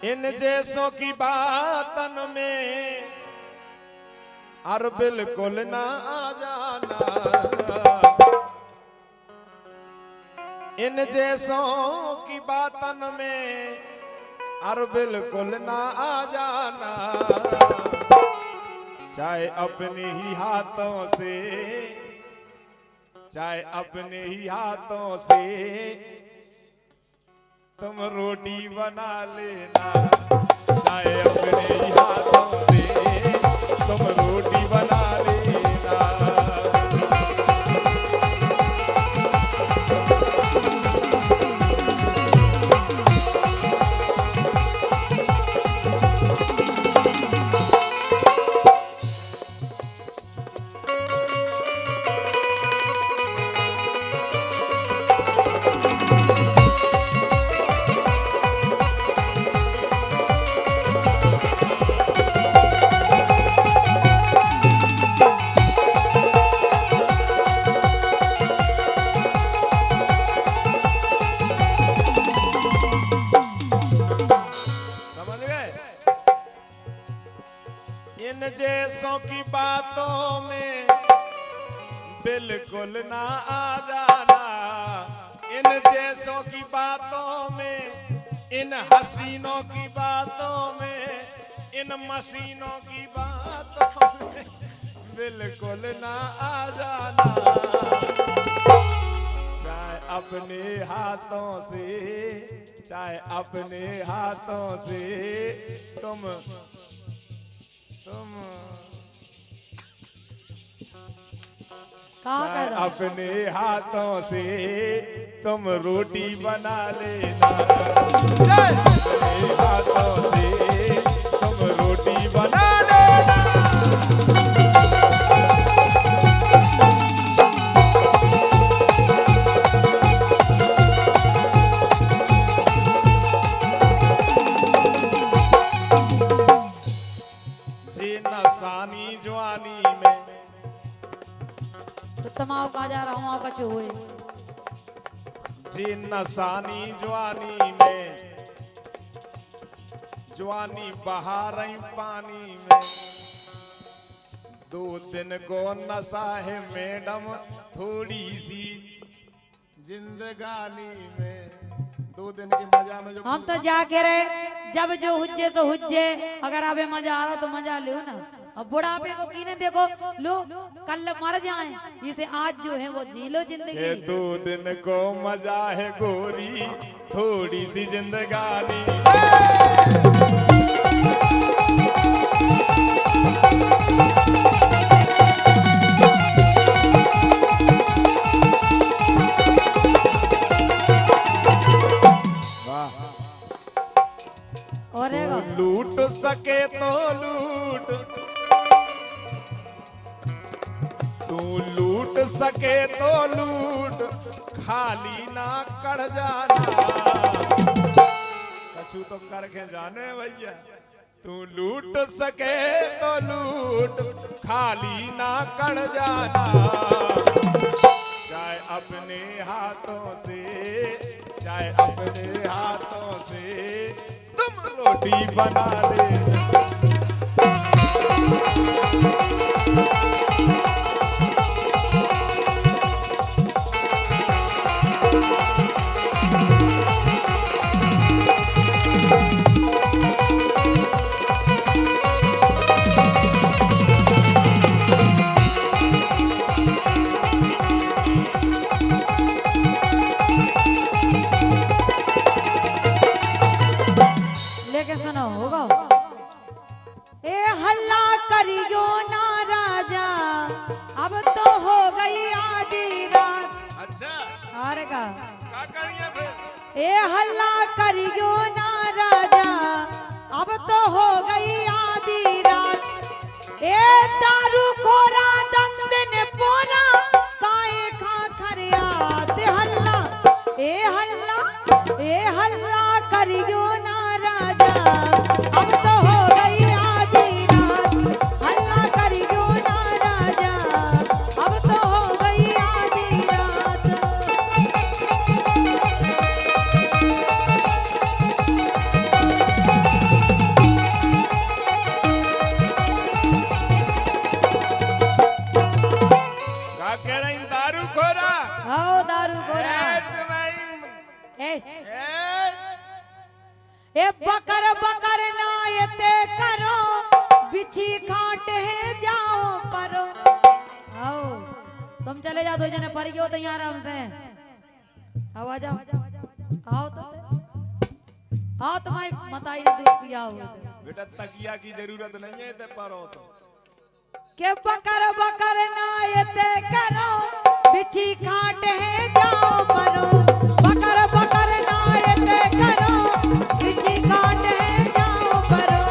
इन जैसों की बातन में और बिल्कुल ना आ जाना। इन जैसों की बातन में और बिल्कुल ना आ जाना। चाहे अपने ही हाथों से, चाहे अपने ही हाथों से तुम रोटी बना लेना। चाहे अपने ही हाथों से तुम रोटी बना लेना। इन जैसों की बातों में बिल्कुल ना आ जाना। इन जैसों की बातों में, इन हसीनों की बातों में, इन मशीनों की बातों में बिल्कुल ना आ जाना। चाहे अपने हाथों से, चाहे अपने हाथों से तुम अपने हाथों से तुम रोटी बना लेना। अपने हाथों से तुम रोटी बना लेना। जी नसानी जवानी में तमाम का जा रहा हूँ आपका हुए। जी नसानी जवानी में, जवानी बहा रही पानी में। 2 दिन को नशा है मैडम थोड़ी सी जिंदगानी में। 2 दिन की मजा में जो हम तो जाके रहे जब जो हुज्जे सो हुज्जे। अगर अबे मजा आ रहा तो मजा लो ना। अब बुढ़ापे को कीने देखो लो कल मर जाएं, इसे आज जो है वो जी लो जिंदगी। 2 दिन को मजा है गोरी थोड़ी सी जिंदगानी। और लूट सके तो लूट, तू लूट सके तो लूट, खाली ना कर जाना। कछु तो करके जाने भैया। तू लूट सके तो लूट, खाली ना कर जाना। चाहे अपने हाथों से, चाहे अपने हाथों से तुम रोटी बना लेना। लेके सुनो होगा। ए हल्ला करियो ना राजा, अब तो हो गई आधी रात। अच्छा अरे का करिए फिर? ए हल्ला करियो ना राजा, अब तो हो गई आधी रात। ए दारू खोरा दंदन पोरा काए खा खरियात। हल्ला ए हल्ला, ए हल्ला करियो ना राजा, अब तो हो गई आधी रात। हल्ला करियो ना राजा, अब तो हो गई आधी रात। बकर बकर नायते करो बिछी खाट है जाओ परो। आओ तुम चले जाओ, 2 जने परियो तो यहाँ आराम से आओ, आ जाओ, आओ तो आओ, तुम्हारी मताई ने दूध पिया हो बेटा तकिया की जरूरत नहीं है ते परो तो के बकर बकर नायते करो बिछी खाट है जाओ परो। बकर बकर नायते करो बिछी खाट है जाओ परो।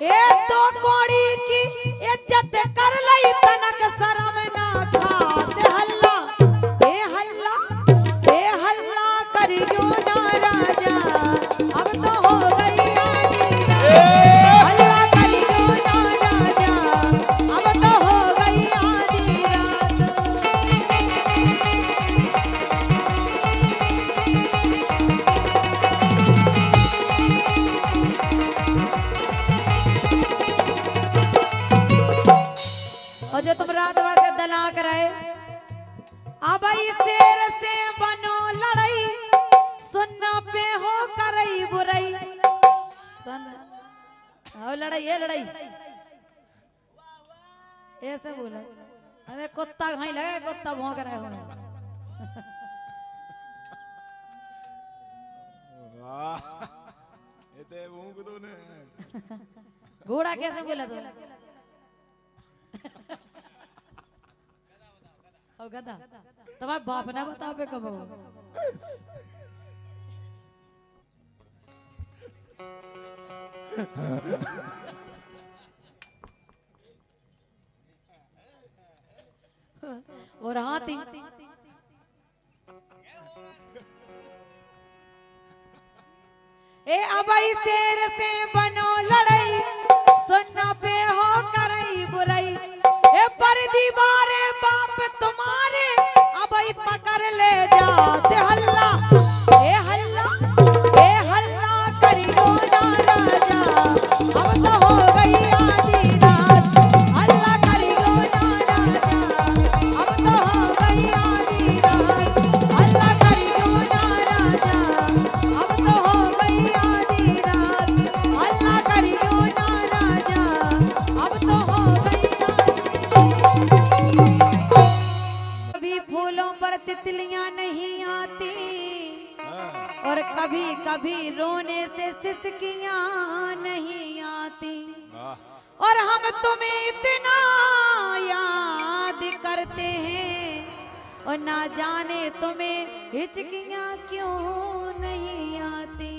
ए तो कोड़ी की इज्जत कर लई तनक शर्म ना खात हल्ला करियो ना राजा अब तो हो गई आधी रात। हल्ला करियो ना राजा अब तो हो गई आधी रात। और जो तुम रात भर से दला कराए अब शेर से बनो लड़ाई सुनना पे हो करई बुराई। सुन लड़ाई है लड़ाई ऐसे बोला। अरे कुत्ता घाई लगा, कुत्ता भौंक रहे हो। वाह इते भूख दो ने घोड़ा कैसे बोला तो हो गधा तुम्हारे बाप ने बता पे कब हो। और हाथी ए अबई शेर से बनो लड़ाई सुनना पे हो करई बुराई। ए पर दीवारे बाप तुम्हारे अबई पकड़ ले जाते हल्ला करियो ना राजा अब तो हो गई आधी रात। हल्ला करियो ना राजा अब तो हो गई आधी रात। हल्ला करियो ना राजा अब तो हो गई आधी रात। हल्ला करियो ना राजा अब तो हो गई आधी रात। कभी फूलों पर तितलियां नहीं आती और कभी कभी रोने से सिसकियां नहीं आती। और हम तुम्हें इतना याद करते हैं और ना जाने तुम्हें हिचकियां क्यों नहीं आती।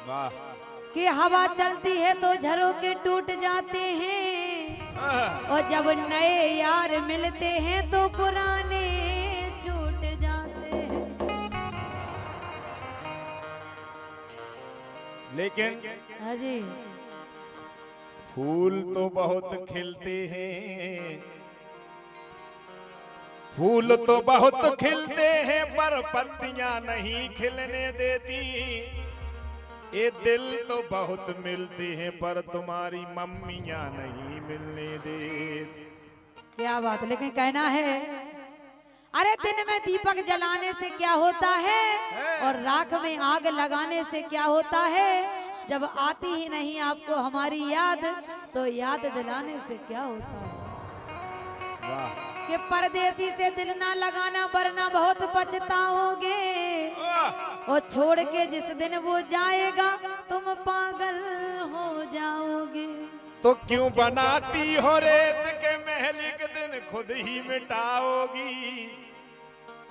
वाह कि हवा चलती है तो झरोके टूट जाते हैं और जब नए यार मिलते हैं तो पुराने छूट जाते हैं। लेकिन हाँ जी फूल तो बहुत खिलते हैं, फूल तो बहुत खिलते हैं पर पत्तियां नहीं खिलने देती। ये दिल तो बहुत मिलते हैं पर तुम्हारी मम्मियां नहीं मिलने देती। क्या बात, लेकिन कहना है अरे दिन में दीपक जलाने से क्या होता है और राख में आग लगाने से क्या होता है। जब आती ही नहीं आपको हमारी याद तो याद दिलाने से क्या होता है। कि परदेसी से दिल ना लगाना वरना बहुत पछताओगे और छोड़ के जिस दिन वो जाएगा तुम पागल हो जाओगे। तो क्यों बनाती हो रेत के महल एक दिन खुद ही मिटाओगी।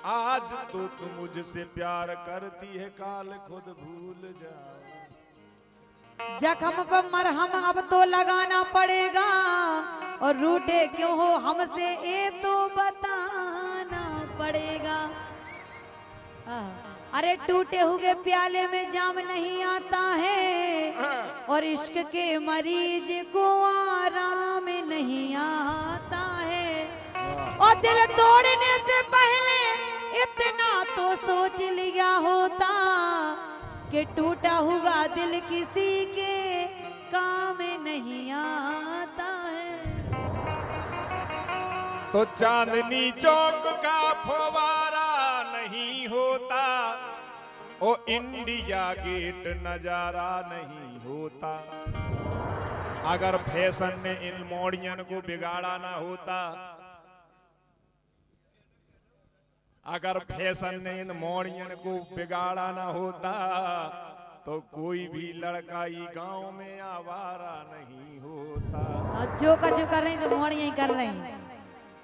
आज तो तुम मुझसे प्यार करती है काल खुद भूल जाओ। जख्म पर मरहम अब तो लगाना पड़ेगा और रूठे क्यों हो हमसे ये तो बताना पड़ेगा। अरे टूटे हुए प्याले में जाम नहीं आता है और इश्क के मरीज को आराम नहीं आता है। और दिल तोड़ने से पहले इतना तो सोच लिया होता कि टूटा हुआ दिल किसी के काम नहीं आता है। तो चांदनी चौक का फव्वारा नहीं होता, ओ इंडिया गेट नजारा नहीं होता। अगर फैशन ने इन मोड़ियन को बिगाड़ा ना होता, अगर फैशन ने इन मोड़ियन को बिगाड़ा ना होता, तो कोई भी लड़का ये गांव में आवारा नहीं होता। जो कछु कर रही तो मोड़ यही कर रही।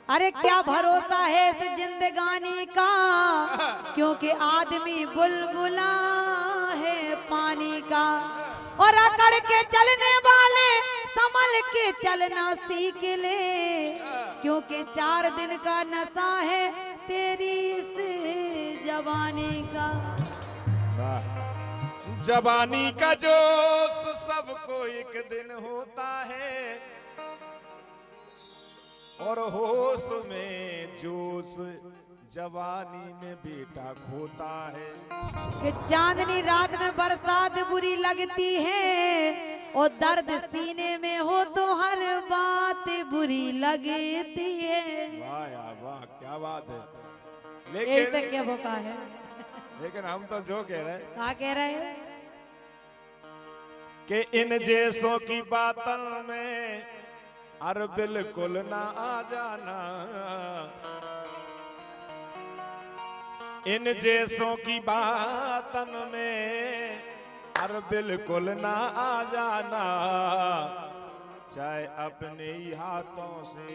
अरे क्या भरोसा है इस जिंदगानी का, क्योंकि आदमी बुलबुला है पानी का। और अकड़ के चलने वाले संभल के चलना सीख ले, क्योंकि 4 दिन का नशा है तेरी इस जवानी का। जवानी का जोश सबको एक दिन होता है, और होश में जोश जवानी में बेटा खोता है। कि चांदनी रात में बरसात बुरी लगती है, और दर्द सीने में हो तो हर बात बुरी लगती है। वाह यार वाह, क्या बात है। ऐसे लेकिन क्या बोका है। लेकिन हम तो जो कह रहे हैं क्या कह रहे हैं कि इन जैसों की बातों में अरे बिल्कुल ना आ जाना, इन जैसों की बातन में अरे बिल्कुल ना आ जाना, चाहे अपने ही हाथों से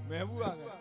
महबूब आ गए।